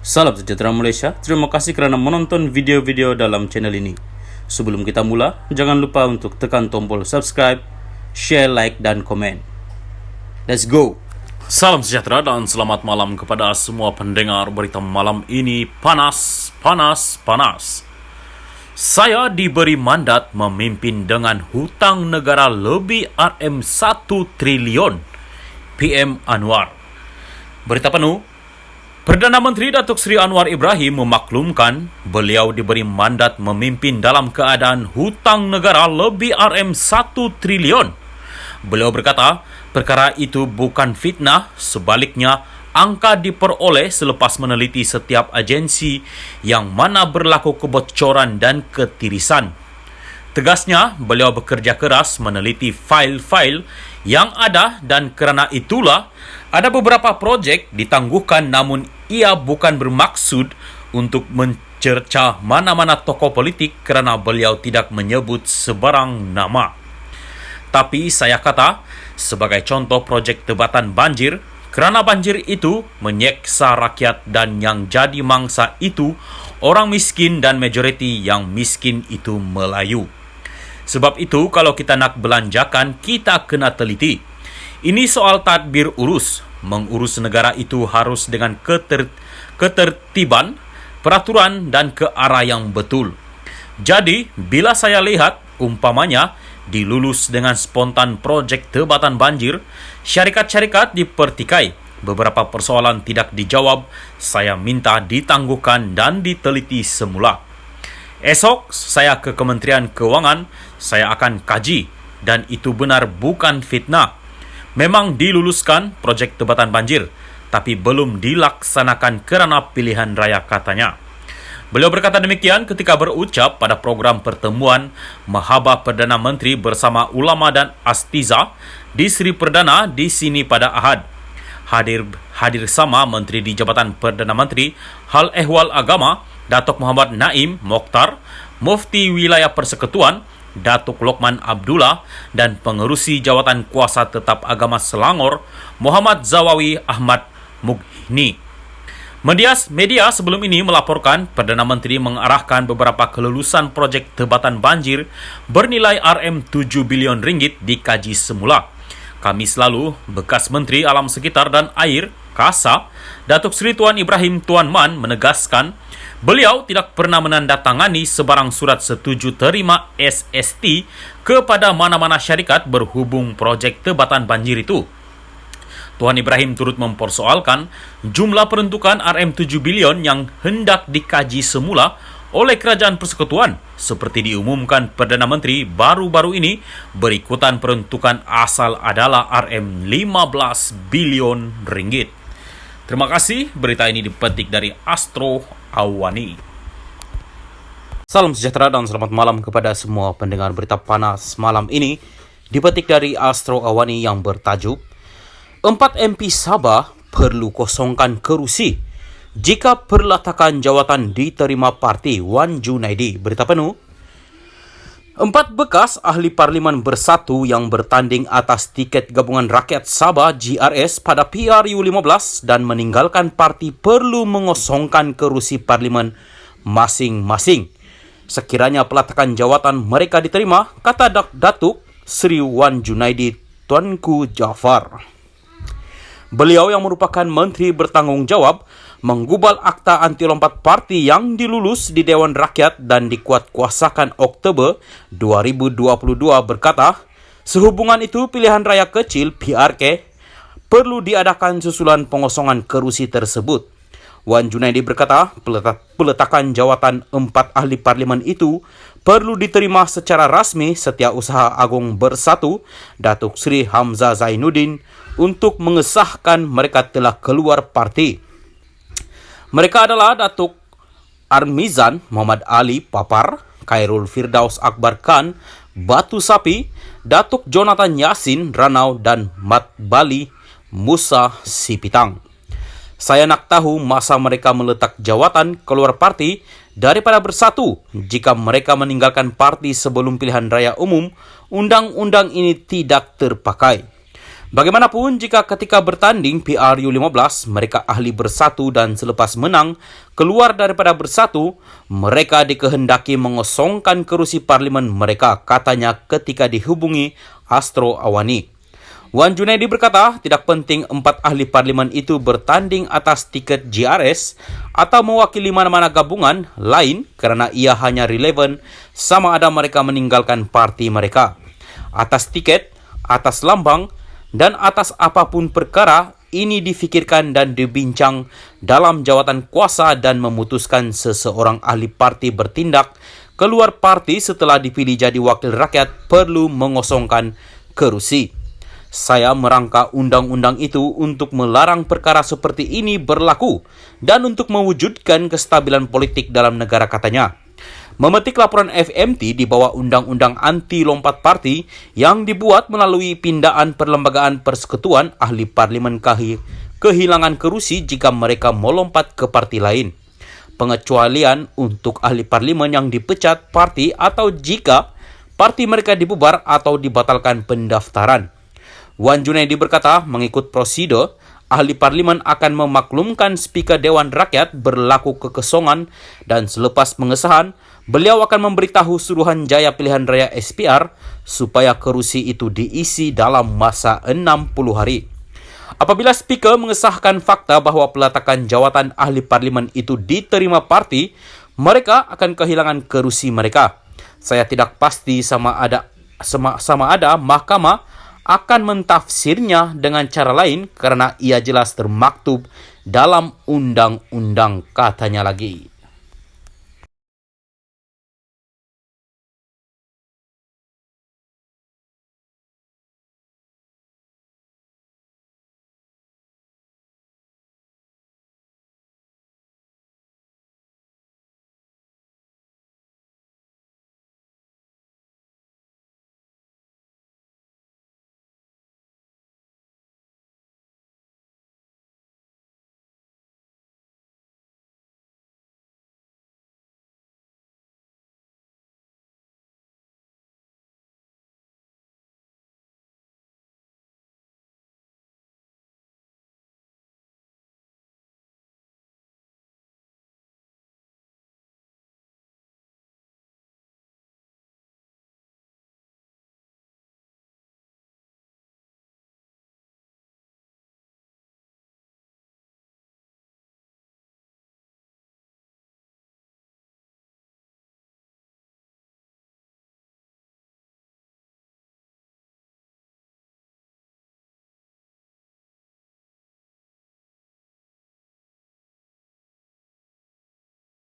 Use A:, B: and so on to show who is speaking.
A: Salam sejahtera Malaysia, terima kasih kerana menonton video-video dalam channel ini. Sebelum kita mula, jangan lupa untuk tekan tombol subscribe, share, like dan komen. Let's go!
B: Salam sejahtera dan selamat malam kepada semua pendengar berita malam ini. Panas. Saya diberi mandat memimpin dengan hutang negara lebih RM1 triliun. PM Anwar. Berita penuh. Perdana Menteri Datuk Seri Anwar Ibrahim memaklumkan beliau diberi mandat memimpin dalam keadaan hutang negara lebih RM1 triliun. Beliau berkata, perkara itu bukan fitnah, sebaliknya angka diperoleh selepas meneliti setiap agensi yang mana berlaku kebocoran dan ketirisan. Tegasnya, beliau bekerja keras meneliti fail-fail yang ada dan kerana itulah ada beberapa projek ditangguhkan namun ia bukan bermaksud untuk mencerca mana-mana tokoh politik kerana beliau tidak menyebut sebarang nama. Tapi saya kata, sebagai contoh projek tebatan banjir, kerana banjir itu menyeksa rakyat dan yang jadi mangsa itu orang miskin dan majoriti yang miskin itu Melayu. Sebab itu kalau kita nak belanjakan, kita kena teliti. Ini soal tadbir urus. Mengurus negara itu harus dengan ketertiban, peraturan dan ke arah yang betul. Jadi, bila saya lihat, umpamanya, dilulus dengan spontan projek tebatan banjir, syarikat-syarikat dipertikai, beberapa persoalan tidak dijawab, saya minta ditangguhkan dan diteliti semula. Esok, saya ke Kementerian Kewangan, saya akan kaji dan itu benar bukan fitnah. Memang diluluskan projek tebatan banjir, tapi belum dilaksanakan kerana pilihan raya katanya. Beliau berkata demikian ketika berucap pada program pertemuan Mahabah Perdana Menteri bersama ulama dan astiza di Seri Perdana di sini pada Ahad. Hadir sama Menteri di Jabatan Perdana Menteri Hal Ehwal Agama Datuk Muhammad Naim Mokhtar, Mufti Wilayah Persekutuan Datuk Lokman Abdullah dan Pengerusi Jawatan Kuasa Tetap Agama Selangor Muhammad Zawawi Ahmad Mughni. Media sebelum ini melaporkan Perdana Menteri mengarahkan beberapa kelulusan projek tebatan banjir bernilai RM7 bilion ringgit dikaji semula. Kamis lalu, bekas Menteri Alam Sekitar dan Air KASA Datuk Seri Tuan Ibrahim Tuan Man menegaskan beliau tidak pernah menandatangani sebarang surat setuju terima SST kepada mana-mana syarikat berhubung projek tebatan banjir itu. Tuan Ibrahim turut mempersoalkan jumlah peruntukan RM7 bilion yang hendak dikaji semula oleh Kerajaan Persekutuan seperti diumumkan Perdana Menteri baru-baru ini berikutan peruntukan asal adalah RM15 bilion ringgit. Terima kasih, berita ini dipetik dari Astro Awani.
A: Salam sejahtera dan selamat malam kepada semua pendengar berita panas malam ini. Dipetik dari Astro Awani yang bertajuk 4 MP Sabah perlu kosongkan kerusi jika perletakan jawatan diterima parti Wan Junaidi. Berita penuh. 4 bekas ahli parlimen bersatu yang bertanding atas tiket Gabungan Rakyat Sabah GRS pada PRU15 dan meninggalkan parti perlu mengosongkan kerusi parlimen masing-masing. Sekiranya peletakan jawatan mereka diterima, kata Datuk Seri Wan Junaidi Tuanku Jaafar. Beliau yang merupakan menteri bertanggungjawab menggubal akta anti lompat parti yang dilulus di Dewan Rakyat dan dikuatkuasakan Oktober 2022 berkata, sehubungan itu pilihan raya kecil PRK perlu diadakan susulan pengosongan kerusi tersebut. Wan Junaidi berkata, peletakan jawatan 4 ahli parlimen itu perlu diterima secara rasmi Setiausaha Agung Bersatu Datuk Seri Hamzah Zainuddin untuk mengesahkan mereka telah keluar parti. Mereka adalah Datuk Armizan Muhammad Ali Papar, Khairul Firdaus Akbar Khan Batu Sapi, Datuk Jonathan Yasin Ranau dan Mat Bali Musa Sipitang. Saya nak tahu masa mereka meletak jawatan keluar parti daripada bersatu. Jika mereka meninggalkan parti sebelum pilihan raya umum, undang-undang ini tidak terpakai. Bagaimanapun, jika ketika bertanding PRU15 mereka ahli bersatu dan selepas menang keluar daripada bersatu, mereka dikehendaki mengosongkan kerusi parlimen mereka, katanya ketika dihubungi Astro Awani. Wan Junaidi berkata, tidak penting 4 ahli parlimen itu bertanding atas tiket GRS atau mewakili mana-mana gabungan lain kerana ia hanya relevan sama ada mereka meninggalkan parti mereka. Atas tiket, atas lambang, dan atas apapun perkara, ini difikirkan dan dibincang dalam jawatan kuasa dan memutuskan seseorang ahli parti bertindak keluar parti setelah dipilih jadi wakil rakyat perlu mengosongkan kerusi. Saya merangka undang-undang itu untuk melarang perkara seperti ini berlaku dan untuk mewujudkan kestabilan politik dalam negara, katanya. Memetik laporan FMT di bawah Undang-Undang Anti Lompat Parti yang dibuat melalui pindaan Perlembagaan Persekutuan, ahli parlimen kehilangan kerusi jika mereka melompat ke parti lain. Pengecualian untuk ahli parlimen yang dipecat parti atau jika parti mereka dibubar atau dibatalkan pendaftaran. Wan Junaidi berkata, mengikut prosedur, ahli parlimen akan memaklumkan Speaker Dewan Rakyat berlaku kekosongan dan selepas pengesahan, beliau akan memberitahu Suruhanjaya Pilihan Raya SPR supaya kerusi itu diisi dalam masa 60 hari. Apabila Speaker mengesahkan fakta bahawa peletakan jawatan ahli parlimen itu diterima parti, mereka akan kehilangan kerusi mereka. Saya tidak pasti sama ada mahkamah akan mentafsirnya dengan cara lain kerana ia jelas termaktub dalam undang-undang, katanya lagi.